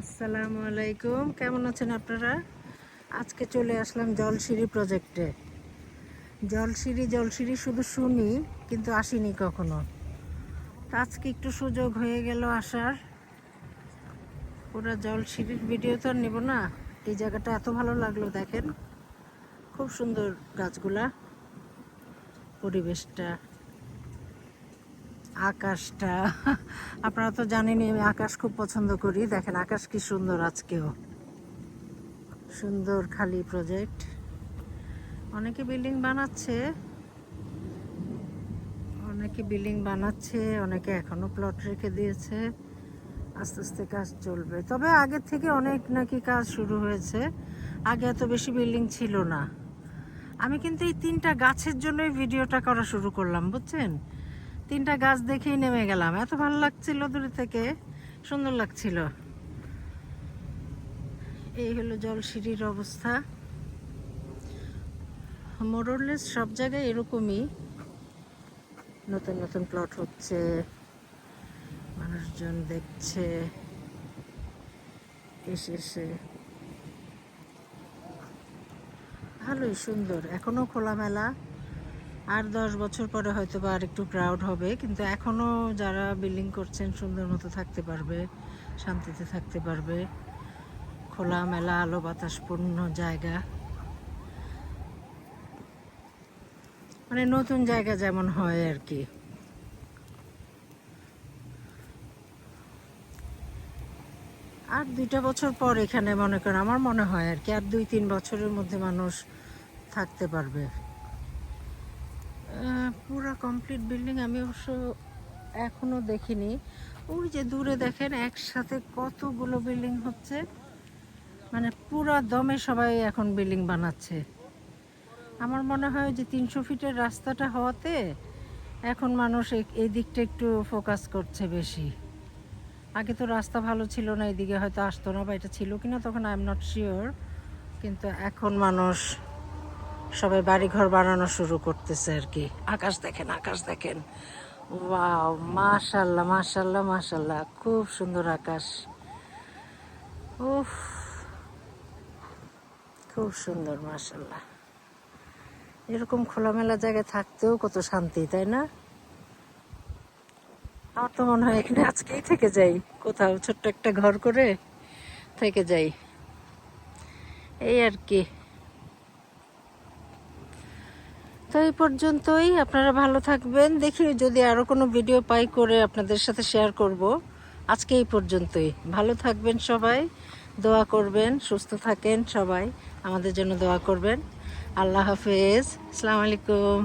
আসসালামু আলাইকুম, কেমন আছেন আপনারা? আজকে চলে আসলাম জলসিঁড়ি প্রজেক্টে। জলসিঁড়ি শুধু শুনি, কিন্তু আসিনি কখনো। তো আজকে একটু সুযোগ হয়ে গেল আসার। পুরো জলসিঁড়ির ভিডিও তো আর নেব না, এই জায়গাটা এত ভালো লাগলো। দেখেন, খুব সুন্দর গাছগুলা, পরিবেশটা, আকাশটা। আপনারা তো জানেনই আমি আকাশ খুব পছন্দ করি। দেখেন আকাশ কি সুন্দর, আজকেও সুন্দর খালি প্রজেক্ট। অনেকে বিল্ডিং বানাচ্ছে, অনেকে এখনো প্লট রেখে দিয়েছে। আস্তে আস্তে কাজ চলবে, তবে আগের থেকে অনেক নাকি কাজ শুরু হয়েছে। আগে এত বেশি বিল্ডিং ছিল না। আমি কিন্তু এই 3টা গাছের জন্যই ভিডিওটা করা শুরু করলাম, বুঝছেন? 3টা গাছ দেখেই নেমে গেলাম, এত ভালো লাগছিল, দূরে থেকে সুন্দর লাগছিল। এই হলো জলসিঁড়ির অবস্থা। মোরলেস সব জায়গায় এরকমই, নতুন নতুন প্লট হচ্ছে, মানুষজন দেখছে এসে। ভালোই সুন্দর, এখনো খোলামেলা। আর 10 বছর পরে হয়তো বা আর একটু ক্রাউড হবে, কিন্তু এখনো যারা বিল্ডিং করছেন সুন্দর মতো থাকতে পারবে, শান্তিতে থাকতে পারবে। খোলামেলা, আলো বাতাসপূর্ণ জায়গা, মানে নতুন জায়গা যেমন হয় আর কি। আর 2টা বছর পর এখানে মনে করেন, আমার মনে হয় আর কি, আর 2-3 বছরের মধ্যে মানুষ থাকতে পারবে। পুরা কমপ্লিট বিল্ডিং আমি অবশ্য এখনো দেখিনি। ওই যে দূরে দেখেন একসাথে কতগুলো বিল্ডিং হচ্ছে, মানে পুরা দমে সবাই এখন বিল্ডিং বানাচ্ছে। আমার মনে হয় যে 300 ফিটের রাস্তাটা হওয়াতে এখন মানুষ এই দিকটা একটু ফোকাস করছে বেশি। আগে তো রাস্তা ভালো ছিল না, এদিকে হয়তো আসতো না, বা এটা ছিল কিনা তখন আই এম নট শিওর। কিন্তু এখন মানুষ সবাই বাড়িঘর বানানো শুরু করতেছে আর কি। আকাশ দেখেন, ওয়াও, মাশাল্লাহ মাশাল্লাহ মাশাল্লাহ, খুব সুন্দর আকাশ। উফ, খুব সুন্দর, মাশাল্লাহ। এরকম খোলামেলা জায়গায় থাকতেও কত শান্তি, তাই না? আমার তো মনে হয় এখানে আজকেই থেকে যাই, কোথাও ছোট্ট একটা ঘর করে থেকে যাই, এই আর কি। তো এই পর্যন্তই, আপনারা ভালো থাকবেন। দেখি যদি আরও কোনো ভিডিও পাই করে আপনাদের সাথে শেয়ার করব। আজকে এই পর্যন্তই, ভালো থাকবেন সবাই, দোয়া করবেন, সুস্থ থাকেন সবাই, আমাদের জন্য দোয়া করবেন। আল্লাহ হাফেজ, আসসালামু আলাইকুম।